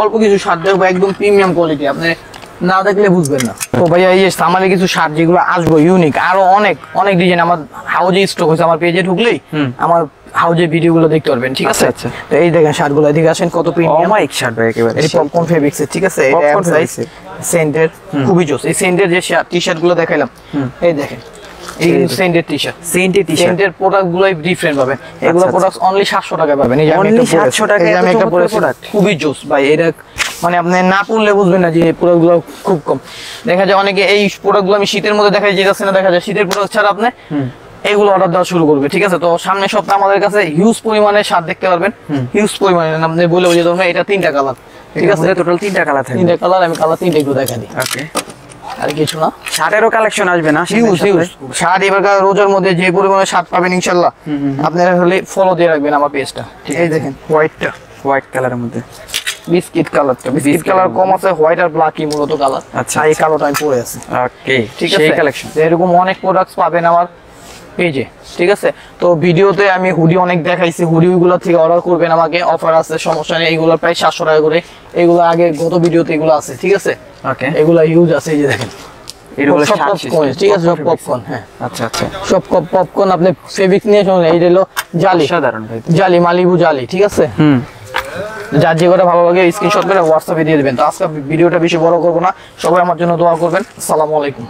অল্প কিছু শার্ট দেখবো, একদম প্রিমিয়াম কোয়ালিটি, আপনি না দেখলে বুঝবেন না। তো ভাইয়া এই যে সামারে কিছু শার্ট যেগুলো আসবো ইউনিক, আরো অনেক ডিজাইন আমার হাউজে স্টক হয়েছে। আমার পেজে ঢুকলেই আমার হাউজে ভিডিও গুলো দেখতে পারবেন। ঠিক আছে? আচ্ছা। তো এই দেখেন শার্ট গুলো, এদিকে আসেন, কত প্রিমিয়াম। অমাইক শার্ট ভাই একেবারে, এই পপকর্ন ফেব্রিক্স, ঠিক আছে? এটা Popcorn এম সাইজ, fabrics সেন্টের, খুবই জোস। এই সেন্টের যে টি-শার্ট গুলো দেখাইলাম, এই দেখেন, এই কিন্তু সেন্টের টি-শার্ট। সেন্টের টি-শার্ট, সেন্টের প্রোডাক্ট গুলোই ডিফারেন্ট পাবেন। এগুলো প্রোডাক্ট অনলি 700 টাকা পাবেন। এই যে আমি Only একটা 700 টাকায় এই যে আমি এত একটা চমৎকার পরেছি, product। খুবই জোস ভাই। এটা মানে আপনি না পড়লে বুঝবেন না যে এই প্রোডাক্ট গুলো খুব কম দেখা যায়। অনেকে এই প্রোডাক্ট গুলো আমি শীতের মধ্যে দেখা যেতেছে না, দেখা যায় শীতের প্রোডাক্ট ছাড়া আপনি এগুলো অর্ডার দেওয়া শুরু করবে। ঠিক আছে? তো সামনের সপ্তাহে আমাদের কাছে হিউজ পরিমাণে শার্ট দেখতে পারবেন, হিউজ পরিমাণে। আপনি বলে বুঝে দেবেন এটা 3টা কালার। ঠিক আছে? টোটাল 3টা কালার থাকবে। 3টা কালার, আমি কালার 3টা একটু দেখা দিই। ওকে, আর কিছু না। শার্টেরও কালেকশন আসবে না হিউজ হিউজ শার্ট এবার রোজার মধ্যে যে পরিমাণে শার্ট পাবেন ইনশাআল্লাহ, আপনারা হলে ফলো দিয়ে রাখবেন আমার পেজটা। ঠিক আছে, দেখেন হোয়াইটটা, হোয়াইট কালারের মধ্যে বিস্কিট কালারটা, বিস্কিট কালার কম আছে, হোয়াইট আর ব্ল্যাকই মূলত কালার। আচ্ছা, এই কালারটা আমি পরে আছি। ওকে, ঠিক সেই আছে, কালেকশন। এরকম অনেক প্রোডাক্টস পাবেন আমার পেজে। ঠিক আছে, তো ভিডিওতে আমি হুডি অনেক দেখাইছি, হুডিগুলো থেকে অর্ডার করবেন, আমাকে অফার আছে, সমস্যা নেই। এইগুলো প্রায় 700 টাকা করে, এগুলো আগে গত ভিডিওতে এগুলো আছে। ঠিক আছে, ওকে, এগুলো ইউজ আছে, এই যে দেখেন এগুলো সব পপকর্ন। ঠিক আছে, সব পপকর্ন। হ্যাঁ, আচ্ছা আচ্ছা, সব পপকর্ন। আপনি ফেব্রিক নিয়ে শুনুন, এই হলো জালি, সাধারণ ভাই, জালি মালিবু জালি। ঠিক আছে, যার যে করে ভালো লাগে স্ক্রিনশট করে হোয়াটসঅ্যাপে দিয়ে দিবেন। তো আজকে ভিডিওটা বেশি বড় করবো না, সবাই আমার জন্য দোয়া করবেন। আসসালামু আলাইকুম।